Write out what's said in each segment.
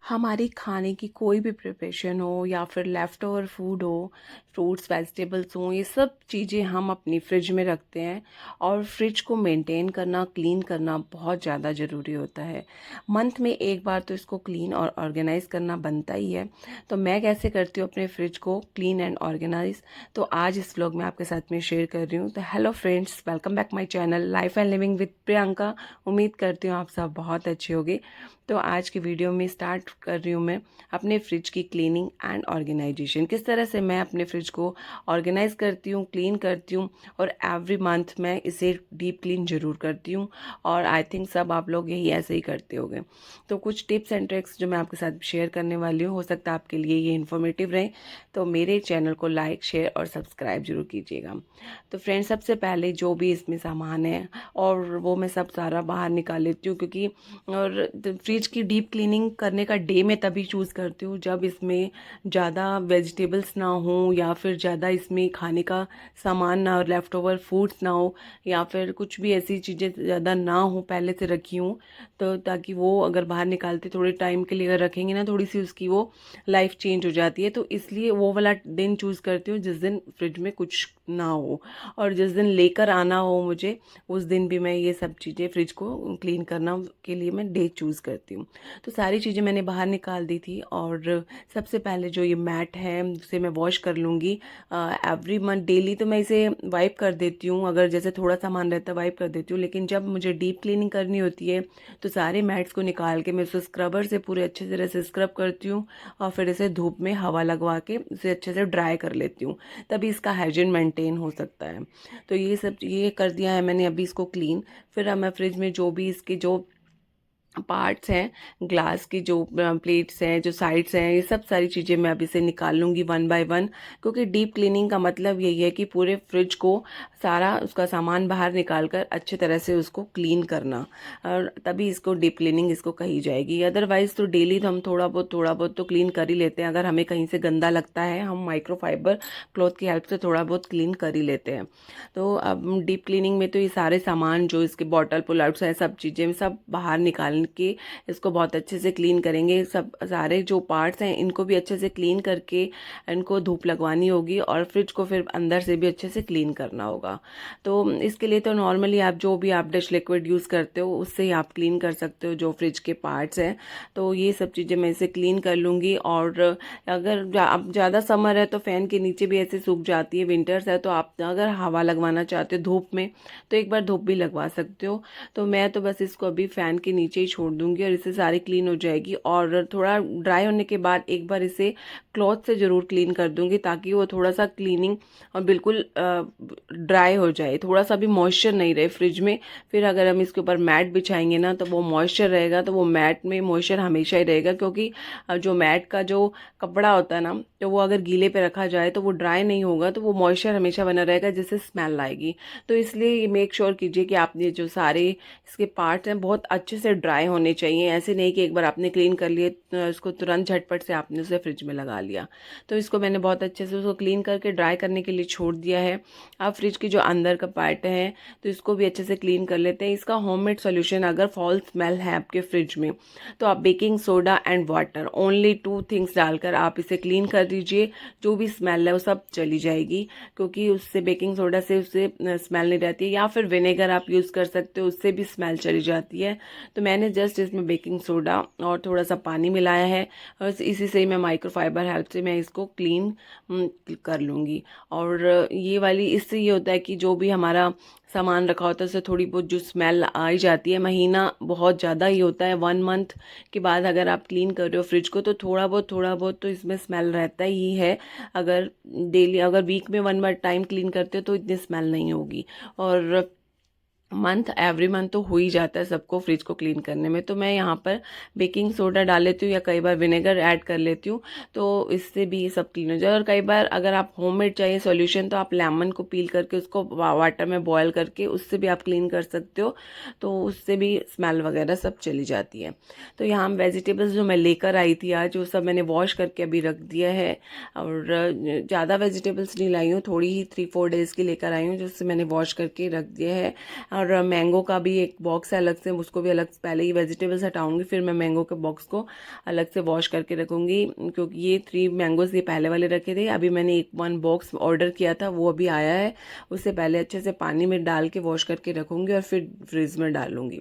हमारी खाने की कोई भी प्रिपरेशन हो या फिर लेफ़्ट ओवर फूड हो, फ्रूट्स वेजिटेबल्स हों, ये सब चीज़ें हम अपनी फ्रिज में रखते हैं। और फ्रिज को मेंटेन करना, क्लीन करना बहुत ज़्यादा ज़रूरी होता है। मंथ में एक बार तो इसको क्लीन और ऑर्गेनाइज़ करना बनता ही है। तो मैं कैसे करती हूँ अपने फ्रिज को क्लीन एंड ऑर्गेनाइज, तो आज इस व्लॉग में आपके साथ में शेयर कर रही हूँ। तो hello friends, welcome back my channel life and living with Priyanka. उम्मीद करती हूँ आप सब बहुत अच्छे होंगे। तो आज की वीडियो में स्टार्ट कर रही हूँ मैं अपने फ्रिज की क्लीनिंग एंड ऑर्गेनाइजेशन, किस तरह से मैं अपने फ्रिज को ऑर्गेनाइज करती हूँ, क्लीन करती हूँ। और एवरी मंथ मैं इसे डीप क्लीन ज़रूर करती हूँ। और आई थिंक सब आप लोग यही ऐसे ही करते होंगे। तो कुछ टिप्स एंड ट्रिक्स जो मैं आपके साथ शेयर करने वाली हूँ, हो सकता है आपके लिए ये इन्फॉर्मेटिव रहे। तो मेरे चैनल को लाइक, शेयर और सब्सक्राइब जरूर कीजिएगा। तो फ्रेंड्स, सबसे पहले जो भी इसमें सामान है और वो मैं सब सारा बाहर निकाल लेती हूँ, क्योंकि और फ्रिज की डीप क्लीनिंग करने का डे मैं तभी चूज़ करती हूँ जब इसमें ज़्यादा वेजिटेबल्स ना हो, या फिर ज़्यादा इसमें खाने का सामान ना, लेफ़्ट ओवर फूड्स ना हो, या फिर कुछ भी ऐसी चीज़ें ज़्यादा ना हो पहले से रखी हूँ। तो ताकि वो अगर बाहर निकालते थोड़े टाइम के लिए अगर रखेंगे ना, थोड़ी सी उसकी वो लाइफ चेंज हो जाती है। तो इसलिए वो वाला दिन चूज़ करती हूँ जिस दिन फ्रिज में कुछ ना हो, और जिस दिन लेकर आना हो मुझे, उस दिन भी मैं ये सब चीज़ें फ्रिज को क्लीन करना के लिए मैं डे चूज़ करती हूँ। तो सारी चीज़ें मैंने बाहर निकाल दी थी। और सबसे पहले जो ये मैट है उसे मैं वॉश कर लूँगी एवरी मंथ डेली। तो मैं इसे वाइप कर देती हूँ, अगर जैसे थोड़ा सामान रहता है वाइप कर देती हूँ, लेकिन जब मुझे डीप क्लीनिंग करनी होती है तो सारे मैट्स को निकाल के मैं उसे स्क्रबर से पूरे अच्छे तरह से स्क्रब करती हूँ, और फिर इसे धूप में हवा लगवा के इसे अच्छे से ड्राई कर लेती हूँ। तभी इसका हाइजीन मेंटेन हो सकता है। तो ये सब ये कर दिया है मैंने अभी इसको क्लीन। फिर अब मैं फ्रिज में जो भी इसके जो पार्ट्स हैं, ग्लास की जो प्लेट्स हैं, जो साइड्स हैं, ये सब सारी चीज़ें मैं अभी से निकाल लूँगी वन बाय वन। क्योंकि डीप क्लीनिंग का मतलब यही है कि पूरे फ्रिज को सारा उसका सामान बाहर निकाल कर अच्छे तरह से उसको क्लीन करना, और तभी इसको डीप क्लीनिंग इसको कही जाएगी। अदरवाइज़ तो डेली तो हम थोड़ा बहुत तो क्लीन कर ही लेते हैं। अगर हमें कहीं से गंदा लगता है, हम माइक्रोफाइबर क्लॉथ की हेल्प से थोड़ा बहुत क्लीन कर ही लेते हैं। तो अब डीप क्लीनिंग में तो ये सारे सामान जो इसके बॉटल पुल आउट्स है, सब चीज़ें सब बाहर निकाल के इसको बहुत अच्छे से क्लीन करेंगे। सब सारे जो पार्ट्स हैं इनको भी अच्छे से क्लीन करके इनको धूप लगवानी होगी, और फ्रिज को फिर अंदर से भी अच्छे से क्लीन करना होगा। तो इसके लिए तो नॉर्मली आप जो भी आप डिश लिक्विड यूज़ करते हो उससे ही आप क्लीन कर सकते हो जो फ्रिज के पार्ट्स हैं। तो ये सब चीज़ें मैं इसे क्लीन कर लूँगी। और अगर अब ज़्यादा समर है तो फ़ैन के नीचे भी ऐसे सूख जाती है, विंटर्स है तो आप अगर हवा लगवाना चाहते हो धूप में तो एक बार धूप भी लगवा सकते हो। तो मैं तो बस इसको अभी फ़ैन के नीचे ही छोड़ दूंगी, और इससे सारी क्लीन हो जाएगी। और थोड़ा ड्राई होने के बाद एक बार इसे क्लॉथ से ज़रूर क्लीन कर दूंगी, ताकि वो थोड़ा सा क्लीनिंग और बिल्कुल ड्राई हो जाए, थोड़ा सा भी मॉइस्चर नहीं रहे फ्रिज में। फिर अगर हम इसके ऊपर मैट बिछाएंगे ना तो वो मॉइस्चर रहेगा, तो वो मैट में मॉइस्चर हमेशा ही रहेगा। क्योंकि जो मैट का जो कपड़ा होता है ना, तो वो अगर गीले पे रखा जाए तो वो ड्राई नहीं होगा, तो वो मॉइस्चर हमेशा बना रहेगा जिससे स्मेल आएगी। तो इसलिए ये मेक श्योर कीजिए कि आपने जो सारे इसके पार्ट्स हैं बहुत अच्छे से ड्राई होने चाहिए। ऐसे नहीं कि एक बार आपने क्लीन कर लिए तो इसको तुरंत झटपट से आपने उसे फ्रिज में लगा लिया। तो इसको मैंने बहुत अच्छे से उसको क्लीन करके ड्राई करने के लिए छोड़ दिया है। अब फ्रिज की जो अंदर का पार्ट है तो इसको भी अच्छे से क्लीन कर लेते हैं। इसका होममेड सॉल्यूशन, अगर फॉल स्मेल है आपके फ्रिज में तो आप baking soda and water, only 2 things डालकर आप इसे क्लीन कर दीजिए। जो भी स्मेल है वो सब चली जाएगी, क्योंकि उससे बेकिंग सोडा से उससे स्मेल नहीं रहती है। या फिर विनेगर आप यूज़ कर सकते हो, उससे भी स्मेल चली जाती है। तो मैंने जस्ट इसमें बेकिंग सोडा और थोड़ा सा पानी मिलाया है, और इसी से ही मैं माइक्रोफाइबर हेल्प से मैं इसको क्लीन कर लूँगी। और ये वाली इससे ये होता है कि जो भी हमारा सामान रखा होता है उससे थोड़ी बहुत जो स्मेल आ ही जाती है। महीना बहुत ज़्यादा ही होता है, 1 मंथ के बाद अगर आप क्लीन कर रहे हो फ्रिज को तो थोड़ा बहुत तो इसमें स्मेल रहता ही है। अगर डेली, अगर वीक में 1 बार टाइम क्लीन करते हो तो इतनी स्मेल नहीं होगी। और मंथ, एवरी मंथ तो हो ही जाता है सबको फ्रिज को क्लीन करने में। तो मैं यहाँ पर बेकिंग सोडा डाल लेती हूँ या कई बार विनेगर ऐड कर लेती हूँ, तो इससे भी ये सब क्लीन हो जाए। और कई बार अगर आप होममेड चाहिए सॉल्यूशन तो आप लेमन को पील करके उसको वाटर में बॉयल करके उससे भी आप क्लीन कर सकते हो, तो उससे भी स्मेल वगैरह सब चली जाती है। तो यहाँ वेजिटेबल्स जो मैं लेकर आई थी आज, वो सब मैंने वॉश करके अभी रख दिया है। और ज़्यादा वेजिटेबल्स नहीं लाई हूँ, थोड़ी ही 3-4 डेज़ की लेकर आई हूँ, जिससे मैंने वॉश करके रख दिया है। और मैंगो का भी एक बॉक्स है अलग से, उसको भी अलग पहले ही वेजिटेबल्स हटाऊंगी, फिर मैं मैंगो के बॉक्स को अलग से वॉश करके रखूंगी, क्योंकि ये 3 मैंगोज ये पहले वाले रखे थे। अभी मैंने एक 1 बॉक्स ऑर्डर किया था, वो अभी आया है। उससे पहले अच्छे से पानी में डाल के वॉश करके रखूंगी और फिर फ्रिज में डालूंगी।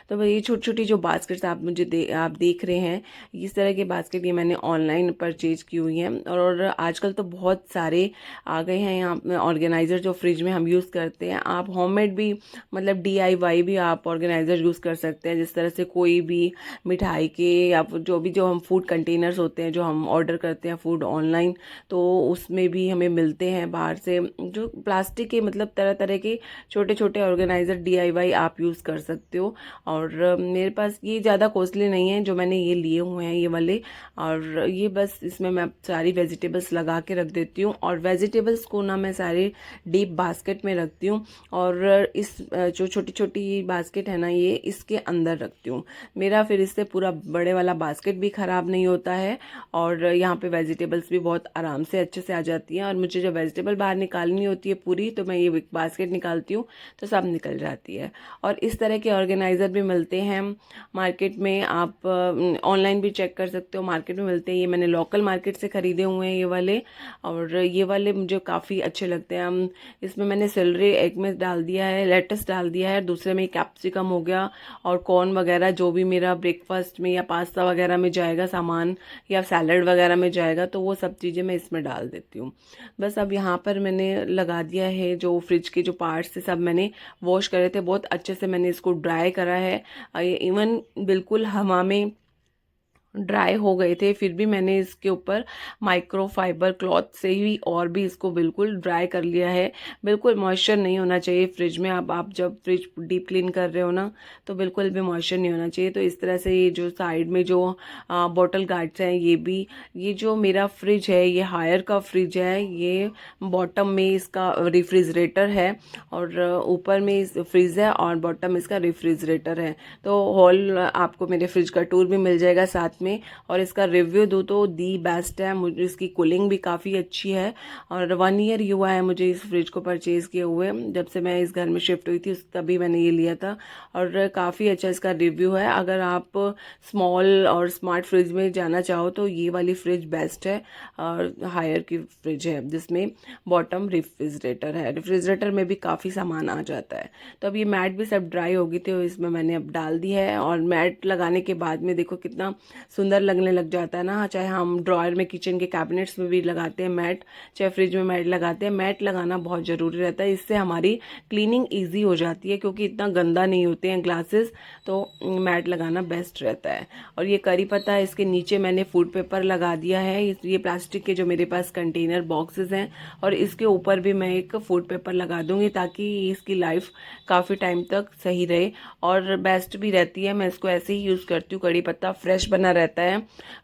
तो भाई ये छोटी छोटी जो बास्केट्स आप देख रहे हैं, इस तरह के बास्केट ये मैंने ऑनलाइन परचेज की हुई हैं। और आजकल तो बहुत सारे आ गए हैं यहाँ ऑर्गेनाइज़र जो फ्रिज में हम यूज़ करते हैं। आप होममेड भी मतलब DIY भी आप ऑर्गेनाइज़र यूज़ कर सकते हैं। जिस तरह से कोई भी मिठाई के या जो हम फूड कंटेनर्स होते हैं जो हम ऑर्डर करते हैं फूड ऑनलाइन, तो उसमें भी हमें मिलते हैं बाहर से जो प्लास्टिक के, मतलब तरह तरह के छोटे छोटे ऑर्गेनाइज़र DIY आप यूज़ कर सकते हो। और मेरे पास ये ज़्यादा कॉस्टली नहीं है जो मैंने ये लिए हुए हैं ये वाले। और ये बस इसमें मैं सारी वेजिटेबल्स लगा के रख देती हूँ, और वेजिटेबल्स को ना मैं सारे डीप बास्केट में रखती हूँ, और इस जो छोटी छोटी बास्केट है ना ये इसके अंदर रखती हूँ। मेरा फिर इससे पूरा बड़े वाला बास्केट भी ख़राब नहीं होता है, और यहाँ पे वेजिटेबल्स भी बहुत आराम से अच्छे से आ जाती हैं। और मुझे जब वेजिटेबल बाहर निकालनी होती है पूरी, तो मैं ये बास्केट निकालती हूँ तो सब निकल जाती है। और इस तरह के ऑर्गेनाइज़र भी मिलते हैं मार्केट में, आप ऑनलाइन भी चेक कर सकते हो, मार्केट में मिलते हैं। ये मैंने लोकल मार्केट से ख़रीदे हुए हैं ये वाले, और ये वाले मुझे काफ़ी अच्छे लगते हैं। इसमें मैंने सेलरी एक में डाल दिया है, लेटस डाल दिया है, दूसरे में कैप्सिकम हो गया, और कॉर्न वगैरह जो भी मेरा ब्रेकफास्ट में या पास्ता वगैरह में जाएगा सामान, या सैलड वगैरह में जाएगा, तो वो सब चीज़ें मैं इसमें डाल देती हूँ। बस अब यहाँ पर मैंने लगा दिया है, जो फ्रिज के जो पार्ट्स थे सब मैंने वॉश करे थे, बहुत अच्छे से मैंने इसको ड्राई करा है। इवन बिल्कुल हवा में ड्राई हो गए थे, फिर भी मैंने इसके ऊपर माइक्रोफाइबर क्लॉथ से ही और भी इसको बिल्कुल ड्राई कर लिया है। बिल्कुल मॉइस्चर नहीं होना चाहिए फ्रिज में। अब आप जब फ्रिज डीप क्लीन कर रहे हो ना, तो बिल्कुल भी मॉइस्चर नहीं होना चाहिए। तो इस तरह से ये जो साइड में जो बॉटल गार्ड्स हैं, ये जो मेरा फ्रिज है ये हायर का फ्रिज है। ये बॉटम में इसका रेफ्रिजरेटर है, और ऊपर में इस फ्रिज है, और बॉटम इसका रेफ्रिजरेटर है। तो हॉल आपको मेरे फ्रिज का टूर भी मिल जाएगा साथ में। और इसका रिव्यू दूँ तो दी बेस्ट है, मुझे इसकी कूलिंग भी काफ़ी अच्छी है। और 1 ईयर ही हुआ है मुझे इस फ्रिज को परचेज़ किए हुए, जब से मैं इस घर में शिफ्ट हुई थी तभी मैंने ये लिया था। और काफ़ी अच्छा इसका रिव्यू है। अगर आप स्मॉल और स्मार्ट फ्रिज में जाना चाहो तो ये वाली फ्रिज बेस्ट है, और हायर की फ्रिज है जिसमें बॉटम रेफ्रिजरेटर है। रेफ्रिजरेटर में भी काफ़ी सामान आ जाता है। तो अब ये मैट भी सब ड्राई हो गई थी, और इसमें मैंने अब डाल दी है। और मैट लगाने के बाद में देखो कितना सुंदर लगने लग जाता है ना। चाहे हम ड्रॉयर में, किचन के कैबिनेट्स में भी लगाते हैं मैट, चाहे फ्रिज में मैट लगाते हैं, मैट लगाना बहुत ज़रूरी रहता है। इससे हमारी क्लीनिंग ईजी हो जाती है, क्योंकि इतना गंदा नहीं होते हैं ग्लासेस, तो मैट लगाना बेस्ट रहता है। और ये करी पत्ता है, इसके नीचे मैंने फूड पेपर लगा दिया है। ये प्लास्टिक के जो मेरे पास कंटेनर बॉक्सेस हैं, और इसके ऊपर भी मैं एक फूड पेपर लगा दूंगी, ताकि इसकी लाइफ काफ़ी टाइम तक सही रहे और बेस्ट भी रहती है। मैं इसको ऐसे ही यूज़ करती हूँ, कड़ी पत्ता फ्रेश बना रहता है।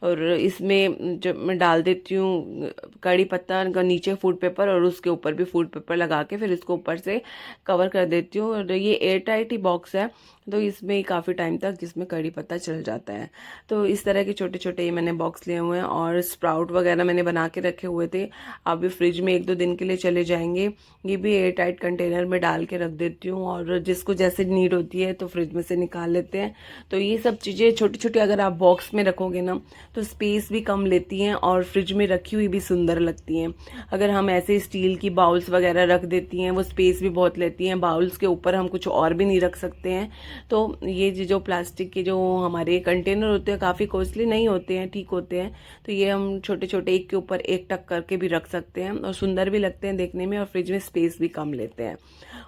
और इसमें जब मैं डाल देती हूँ कड़ी पत्ता का नीचे फूड पेपर, और उसके ऊपर भी फूड पेपर लगा के फिर इसको ऊपर से कवर कर देती हूँ। और ये एयर टाइट ही बॉक्स है, तो इसमें काफ़ी टाइम तक इसमें कड़ी पत्ता चल जाता है। तो इस तरह के छोटे छोटे ही मैंने बॉक्स लिए हुए हैं। और स्प्राउट वगैरह मैंने बना के रखे हुए थे, अभी फ्रिज में 1-2 दिन के लिए चले जाएंगे। ये भी एयर टाइट कंटेनर में डाल के रख देती हूँ, और जिसको जैसे नीड होती है तो फ्रिज में से निकाल लेते हैं। तो ये सब चीज़ें छोटी छोटी अगर आप बॉक्स में रखोगे ना, तो स्पेस भी कम लेती हैं, और फ्रिज में रखी हुई भी सुंदर लगती हैं। अगर हम ऐसे स्टील की बाउल्स वगैरह रख देती हैं, वो स्पेस भी बहुत लेती हैं। बाउल्स के ऊपर हम कुछ और भी नहीं रख सकते हैं। तो ये जो प्लास्टिक के जो हमारे कंटेनर होते हैं, काफ़ी कॉस्टली नहीं होते हैं, ठीक होते हैं। तो ये हम छोटे छोटे एक के ऊपर एक टक करके भी रख सकते हैं, और सुंदर भी लगते हैं देखने में, और फ्रिज में स्पेस भी कम लेते हैं।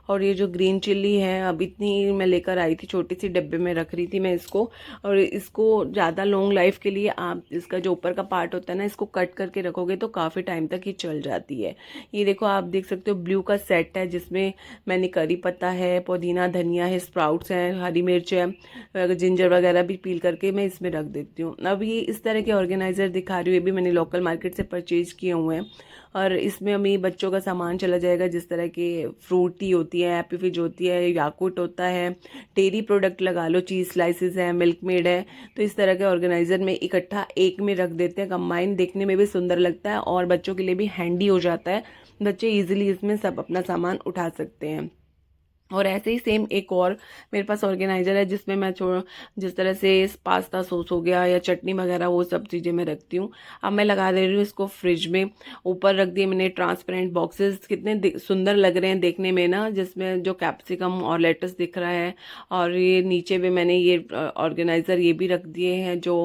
और ये जो ग्रीन चिल्ली है, अब इतनी मैं लेकर आई थी, छोटी सी डब्बे में रख रही थी मैं इसको। और इसको ज़्यादा लॉन्ग लाइफ के लिए आप इसका जो ऊपर का पार्ट होता है ना, इसको कट करके रखोगे तो काफ़ी टाइम तक ये चल जाती है। ये देखो आप देख सकते हो, ब्लू का सेट है, जिसमें मैंने करी पत्ता है, पुदीना, धनिया है, स्प्राउट्स हैं, हरी मिर्च है, जिंजर वगैरह भी पील करके मैं इसमें रख देती हूँ। अब ये इस तरह के ऑर्गेनाइजर दिखा रही हूँ, ये भी मैंने लोकल मार्केट से परचेज किए हुए हैं। और इसमें अभी बच्चों का सामान चला जाएगा, जिस तरह के फ्रूटी होती है, हैप्पी फिज होती है, याकुट होता है, डेयरी प्रोडक्ट लगा लो, चीज़ स्लाइसेस है, मिल्क मेड है। तो इस तरह के ऑर्गेनाइजर में इकट्ठा एक में रख देते हैं, कंबाइन, देखने में भी सुंदर लगता है और बच्चों के लिए भी हैंडी हो जाता है। बच्चे इजीली इसमें सब अपना सामान उठा सकते हैं। और ऐसे ही सेम एक और मेरे पास ऑर्गेनाइज़र है जिसमें मैं जिस तरह से पास्ता सॉस हो गया या चटनी वगैरह वो सब चीज़ें मैं रखती हूँ। अब मैं लगा दे रही हूँ इसको फ्रिज में। ऊपर रख दिए मैंने ट्रांसपेरेंट बॉक्सेस, कितने सुंदर लग रहे हैं देखने में ना, जिसमें जो कैप्सिकम और लेटस दिख रहा है। और ये नीचे भी मैंने ये ऑर्गेनाइज़र ये भी रख दिए हैं जो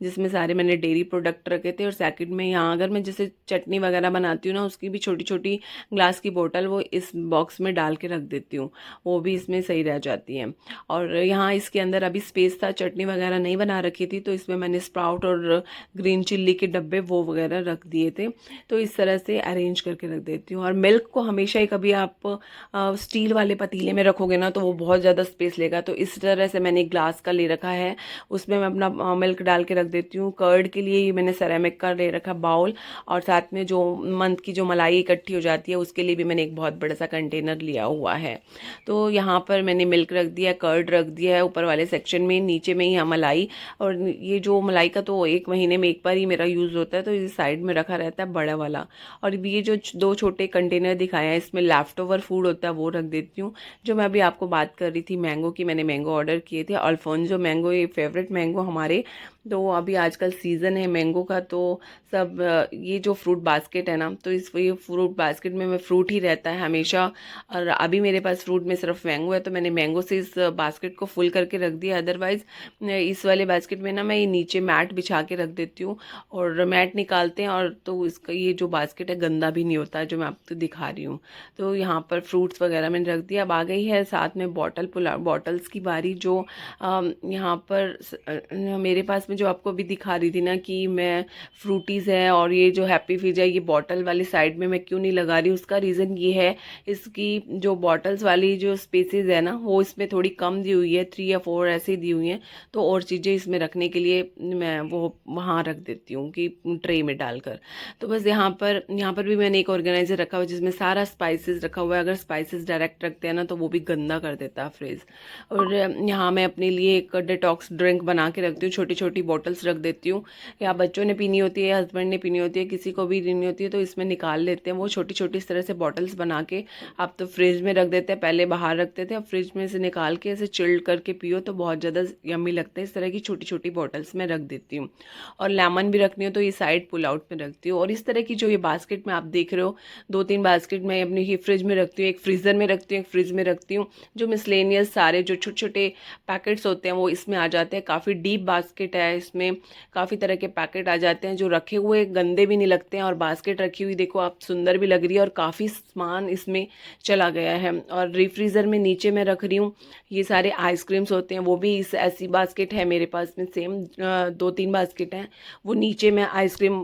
जिसमें सारे मैंने डेयरी प्रोडक्ट रखे थे। और सेकंड में यहाँ अगर मैं जैसे चटनी वगैरह बनाती हूँ ना, उसकी भी छोटी छोटी ग्लास की बोतल वो इस बॉक्स में डाल के रख देती हूँ, वो भी इसमें सही रह जाती हैं। और यहाँ इसके अंदर अभी स्पेस था, चटनी वगैरह नहीं बना रखी थी, तो इसमें मैंने स्प्राउट और ग्रीन चिल्ली के डब्बे वो वगैरह रख दिए थे। तो इस तरह से अरेंज करके रख देती हूँ। और मिल्क को हमेशा ही कभी आप स्टील वाले पतीले में रखोगे ना तो वो बहुत ज़्यादा स्पेस लेगा, तो इस तरह से मैंने ग्लास का ले रखा है, उसमें मैं अपना मिल्क डाल के रख देती हूँ। कर्ड के लिए ही मैंने सेरेमिक का ले रखा बाउल, और साथ में जो मंथ की जो मलाई इकट्ठी हो जाती है उसके लिए भी मैंने एक बहुत बड़ा सा कंटेनर लिया हुआ है। तो यहाँ पर मैंने मिल्क रख दिया, कर्ड रख दिया है ऊपर वाले सेक्शन में, नीचे में ही मलाई। और ये जो मलाई का तो 1 महीने में एक बार ही मेरा यूज़ होता है, तो इस साइड में रखा रहता है बड़ा वाला। और ये जो 2 छोटे कंटेनर दिखाए हैं इसमें लेफ्ट ओवर फूड होता है वो रख देती हूँ। जो मैं अभी आपको बात कर रही थी मैंगो की, मैंने मैंगो ऑर्डर किए थे, अल्फोंसो मैंगो, ये फेवरेट मैंगो हमारे। तो अभी आजकल सीज़न है मैंगो का, तो सब ये जो फ्रूट बास्केट है ना, तो इस ये फ्रूट बास्केट में फ्रूट ही रहता है हमेशा। और अभी मेरे पास फ्रूट में सिर्फ मैंगो है, तो मैंने मैंगो से इस बास्केट को फुल करके रख दिया। अदरवाइज़ इस वाले बास्केट में ना मैं ये नीचे मैट बिछा के रख देती हूँ, और मैट निकालते हैं और तो इसका ये जो बास्केट है गंदा भी नहीं होता है, जो मैं आपको दिखा रही हूँ। तो यहाँ पर फ्रूट्स वगैरह मैंने रख दिया। अब आ गई है साथ में बॉटल्स की बारी, जो यहाँ पर मेरे पास में जो आपको अभी दिखा रही थी ना कि मैं फ्रूटीज़ है और ये जो हैप्पी फिज है ये बॉटल वाली साइड में मैं क्यों नहीं लगा रही, उसका रीज़न ये है, इसकी जो बॉटल्स वाली जो स्पेसेस है ना वो इसमें थोड़ी कम दी हुई है, 3 या 4 ऐसे दी हुई हैं। तो और चीज़ें इसमें रखने के लिए मैं वो वहाँ रख देती हूँ कि ट्रे में डालकर। तो बस यहाँ पर भी मैंने एक ऑर्गेनाइजर रखा हुआ है जिसमें सारा स्पाइसेस रखा हुआ है। अगर स्पाइसेस डायरेक्ट रखते हैं ना तो वो भी गंदा कर देता है फ्रिज। और यहाँ मैं अपने लिए एक डिटॉक्स ड्रिंक बना के रखती हूँ, छोटी छोटी बॉटल्स रख देती हूँ, या बच्चों ने पीनी होती है, हस्बैंड ने पीनी होती है, किसी को भी पीनी होती है, तो इसमें निकाल लेते हैं वो छोटी छोटी इस तरह से बॉटल्स बना के। आप तो फ्रिज में रख देते हैं, पहले बाहर रखते थे, अब फ्रिज में से निकाल के ऐसे चिल्ड करके पियो तो बहुत ज़्यादा यम्मी लगता है। इस तरह की छोटी छोटी बॉटल्स में रख देती हूँ। और लेमन भी रखनी हो तो ये साइड पुल आउट में रखती हूँ। और इस तरह की जो ये बास्केट में आप देख रहे हो, 2-3 बास्केट मैं अपनी ही फ्रिज में रखती हूँ, एक फ्रीज़र में रखती हूँ, एक फ्रिज में रखती हूँ। जो मिसलेनियस सारे जो छोटे छोटे पैकेट्स होते हैं वो इसमें आ जाते हैं। काफ़ी डीप बास्केट है, इसमें काफ़ी तरह के पैकेट आ जाते हैं जो रखे हुए गंदे भी नहीं लगते हैं। और बास्केट रखी हुई देखो आप सुंदर भी लग रही है, और काफ़ी सामान इसमें चला गया है। और रीफ्रीज़र में नीचे मैं रख रही हूँ ये सारे आइसक्रीम्स होते हैं, वो भी इस ऐसी बास्केट है मेरे पास में, सेम 2-3 बास्केट हैं। वो नीचे मैं आइसक्रीम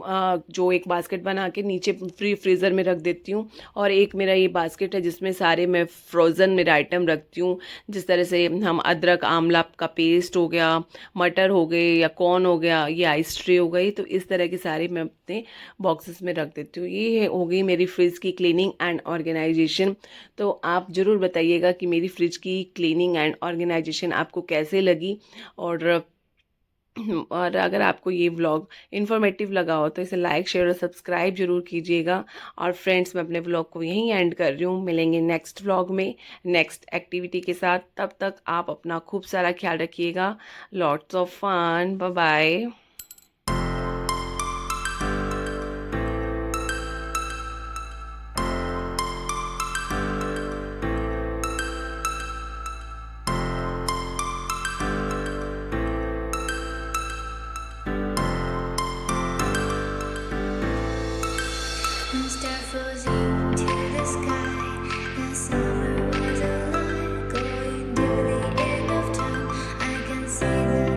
जो एक बास्केट बना के नीचे फ्रीज़र में रख देती हूँ। और एक मेरा ये बास्केट है जिसमें सारे मैं फ्रोज़न मेरा आइटम रखती हूँ, जिस तरह से हम अदरक आंवला का पेस्ट हो गया, मटर हो गए या कॉर्न हो गया, ये आइस ट्रे हो गई, तो इस तरह के सारे मैं अपने बॉक्सेस में रख देती हूँ। ये हो गई मेरी फ्रिज की क्लीनिंग एंड ऑर्गेनाइजेशन। तो आप ज़रूर बताइएगा कि मेरी फ्रिज की क्लीनिंग एंड ऑर्गेनाइजेशन आपको कैसे लगी। और और अगर आपको ये व्लॉग इन्फॉर्मेटिव लगा हो तो इसे लाइक शेयर और सब्सक्राइब जरूर कीजिएगा। और फ्रेंड्स मैं अपने व्लॉग को यहीं एंड कर रही हूँ, मिलेंगे नेक्स्ट व्लॉग में नेक्स्ट एक्टिविटी के साथ। तब तक आप अपना खूब सारा ख्याल रखिएगा। Lots of fun, bye bye.